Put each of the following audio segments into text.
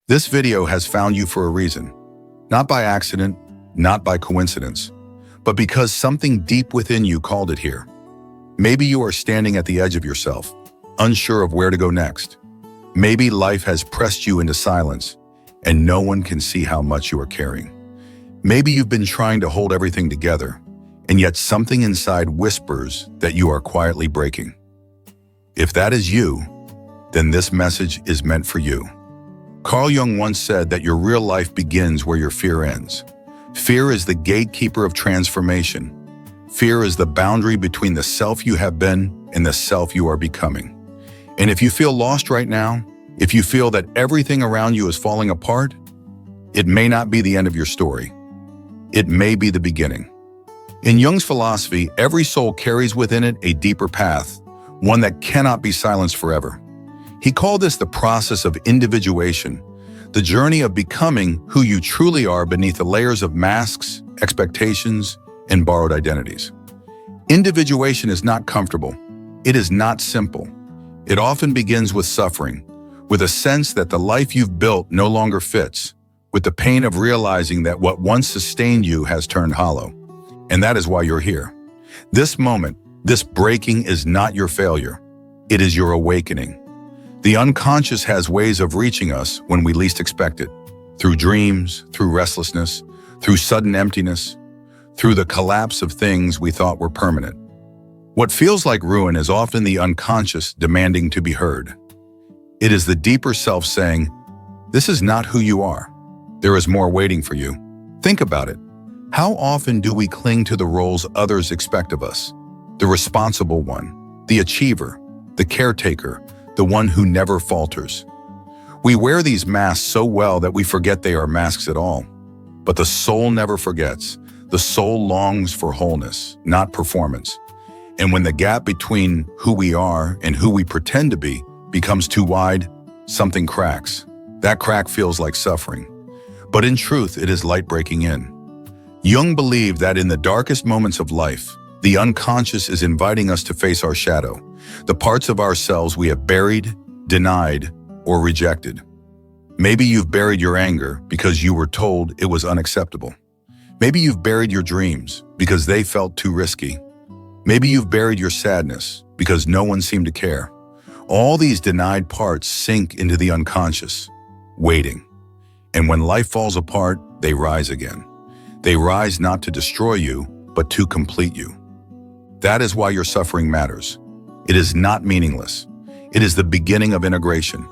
This video has found you for a reason, not by accident, not by coincidence, but because something deep within you called it here. Maybe you are standing at the edge of yourself, unsure of where to go next. Maybe life has pressed you into silence, and no one can see how much you are carrying. Maybe you've been trying to hold everything together, and yet something inside whispers that you are quietly breaking. If that is you, then this message is meant for you. Carl Jung once said that your real life begins where your fear ends. Fear is the gatekeeper of transformation. Fear is the boundary between the self you have been and the self you are becoming. And if you feel lost right now, if you feel that everything around you is falling apart, it may not be the end of your story. It may be the beginning. In Jung's philosophy, every soul carries within it a deeper path, one that cannot be silenced forever. He called this the process of individuation, the journey of becoming who you truly are beneath the layers of masks, expectations, and borrowed identities. Individuation is not comfortable. It is not simple. It often begins with suffering, with a sense that the life you've built no longer fits, with the pain of realizing that what once sustained you has turned hollow. And that is why you're here. This moment, this breaking is not your failure. It is your awakening. The unconscious has ways of reaching us when we least expect it, through dreams, through restlessness, through sudden emptiness, through the collapse of things we thought were permanent. What feels like ruin is often the unconscious demanding to be heard. It is the deeper self saying, "This is not who you are. There is more waiting for you." Think about it. How often do we cling to the roles others expect of us? The responsible one, the achiever, the caretaker, the one who never falters. We wear these masks so well that we forget they are masks at all. But the soul never forgets. The soul longs for wholeness, not performance. And when the gap between who we are and who we pretend to be becomes too wide, something cracks. That crack feels like suffering. But in truth, it is light breaking in. Jung believed that in the darkest moments of life, the unconscious is inviting us to face our shadow, the parts of ourselves we have buried, denied, or rejected. Maybe you've buried your anger because you were told it was unacceptable. Maybe you've buried your dreams because they felt too risky. Maybe you've buried your sadness because no one seemed to care. All these denied parts sink into the unconscious, waiting. And when life falls apart, they rise again. They rise not to destroy you, but to complete you. That is why your suffering matters. It is not meaningless. It is the beginning of integration.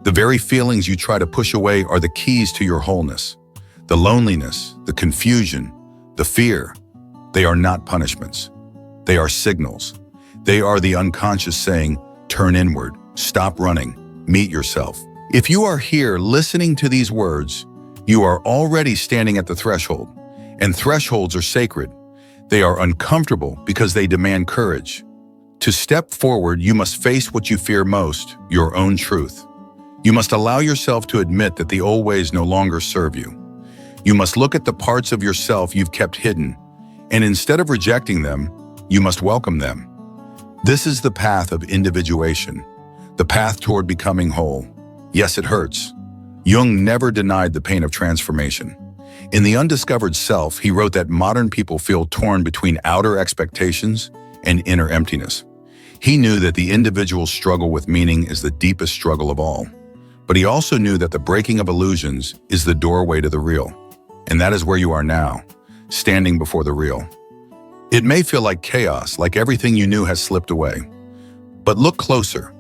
The very feelings you try to push away are the keys to your wholeness. The loneliness, the confusion, the fear, they are not punishments. They are signals. They are the unconscious saying, turn inward, stop running, meet yourself. If you are here listening to these words, you are already standing at the threshold, and thresholds are sacred. They are uncomfortable because they demand courage. To step forward, you must face what you fear most, your own truth. You must allow yourself to admit that the old ways no longer serve you. You must look at the parts of yourself you've kept hidden, and instead of rejecting them, you must welcome them. This is the path of individuation, the path toward becoming whole. Yes, it hurts. Jung never denied the pain of transformation. In The Undiscovered Self, he wrote that modern people feel torn between outer expectations and inner emptiness. He knew that the individual's struggle with meaning is the deepest struggle of all. But he also knew that the breaking of illusions is the doorway to the real. And that is where you are now, standing before the real. It may feel like chaos, like everything you knew has slipped away. But look closer.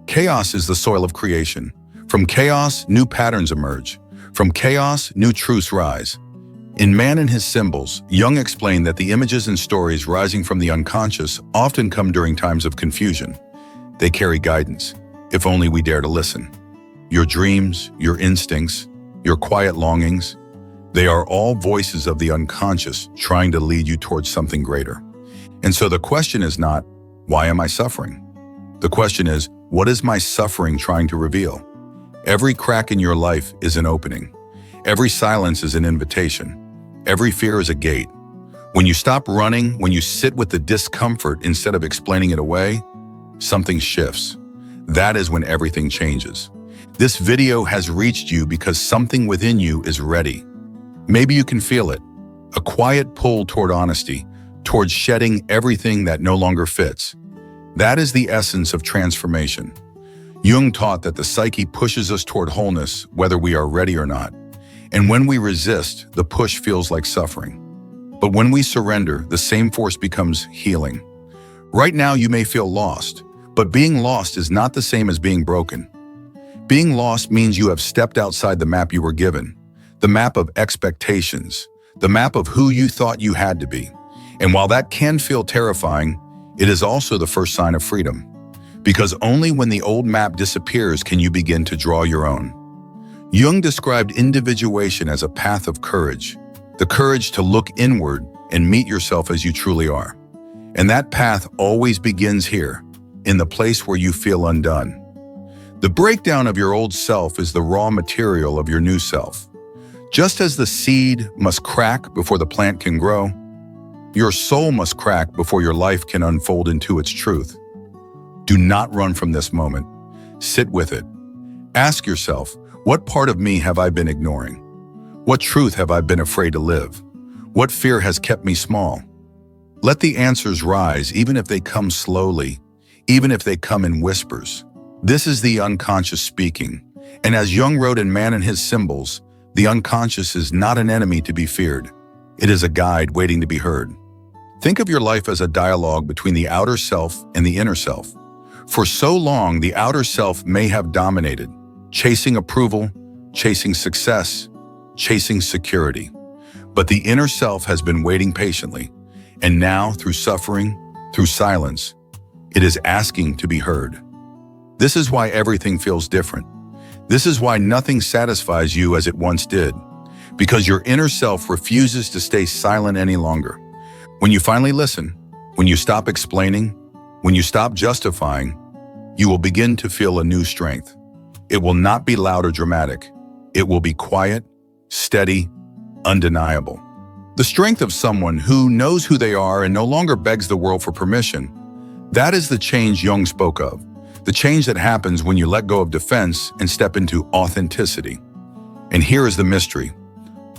Chaos is the soil of creation. From chaos, new patterns emerge. From chaos, new truths rise. In Man and His Symbols, Jung explained that the images and stories rising from the unconscious often come during times of confusion. They carry guidance, if only we dare to listen. Your dreams, your instincts, your quiet longings, they are all voices of the unconscious trying to lead you towards something greater. And so the question is not, why am I suffering? The question is, what is my suffering trying to reveal? Every crack in your life is an opening. Every silence is an invitation. Every fear is a gate. When you stop running, when you sit with the discomfort instead of explaining it away, something shifts. That is when everything changes. This video has reached you because something within you is ready. Maybe you can feel it, a quiet pull toward honesty, towards shedding everything that no longer fits. That is the essence of transformation. Jung taught that the psyche pushes us toward wholeness, whether we are ready or not. And when we resist, the push feels like suffering. But when we surrender, the same force becomes healing. Right now, you may feel lost, but being lost is not the same as being broken. Being lost means you have stepped outside the map you were given, the map of expectations, the map of who you thought you had to be. And while that can feel terrifying, it is also the first sign of freedom. Because only when the old map disappears can you begin to draw your own. Jung described individuation as a path of courage, the courage to look inward and meet yourself as you truly are. And that path always begins here, in the place where you feel undone. The breakdown of your old self is the raw material of your new self. Just as the seed must crack before the plant can grow, your soul must crack before your life can unfold into its truth. Do not run from this moment. Sit with it. Ask yourself, what part of me have I been ignoring? What truth have I been afraid to live? What fear has kept me small? Let the answers rise, even if they come slowly, even if they come in whispers. This is the unconscious speaking. And as Jung wrote in Man and His Symbols, the unconscious is not an enemy to be feared. It is a guide waiting to be heard. Think of your life as a dialogue between the outer self and the inner self. For so long, the outer self may have dominated, chasing approval, chasing success, chasing security. But the inner self has been waiting patiently, and now, through suffering, through silence, it is asking to be heard. This is why everything feels different. This is why nothing satisfies you as it once did, because your inner self refuses to stay silent any longer. When you finally listen, when you stop explaining, when you stop justifying, you will begin to feel a new strength. It will not be loud or dramatic. It will be quiet, steady, undeniable. The strength of someone who knows who they are and no longer begs the world for permission. That is the change Jung spoke of, the change that happens when you let go of defense and step into authenticity. And here is the mystery.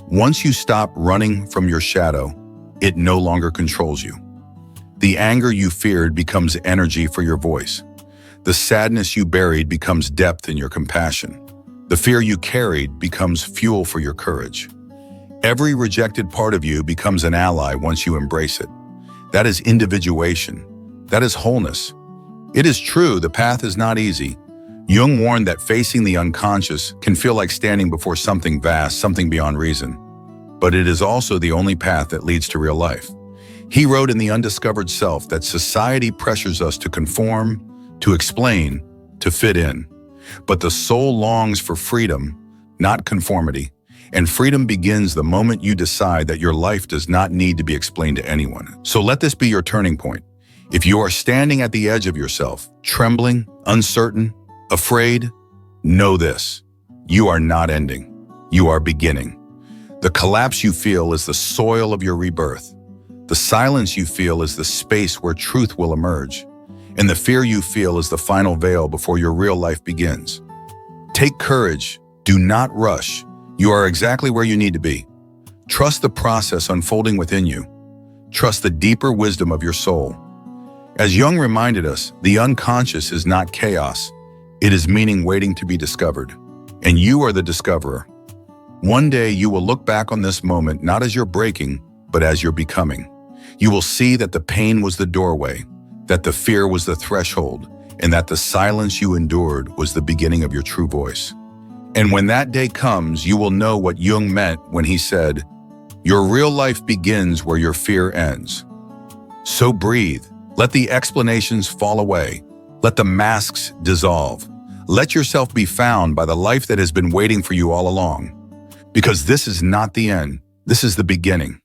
Once you stop running from your shadow, it no longer controls you. The anger you feared becomes energy for your voice. The sadness you buried becomes depth in your compassion. The fear you carried becomes fuel for your courage. Every rejected part of you becomes an ally once you embrace it. That is individuation. That is wholeness. It is true, the path is not easy. Jung warned that facing the unconscious can feel like standing before something vast, something beyond reason. But it is also the only path that leads to real life. He wrote in the Undiscovered Self that society pressures us to conform, to explain, to fit in. But the soul longs for freedom, not conformity. And freedom begins the moment you decide that your life does not need to be explained to anyone. So let this be your turning point. If you are standing at the edge of yourself, trembling, uncertain, afraid, know this: you are not ending. You are beginning. The collapse you feel is the soil of your rebirth. The silence you feel is the space where truth will emerge. And the fear you feel is the final veil before your real life begins. Take courage. Do not rush. You are exactly where you need to be. Trust the process unfolding within you. Trust the deeper wisdom of your soul. As Jung reminded us, the unconscious is not chaos. It is meaning waiting to be discovered. And you are the discoverer. One day you will look back on this moment not as you're breaking, but as you're becoming. You will see that the pain was the doorway, that the fear was the threshold, and that the silence you endured was the beginning of your true voice. And when that day comes, you will know what Jung meant when he said, "Your real life begins where your fear ends." So breathe. Let the explanations fall away. Let the masks dissolve. Let yourself be found by the life that has been waiting for you all along. Because this is not the end. This is the beginning.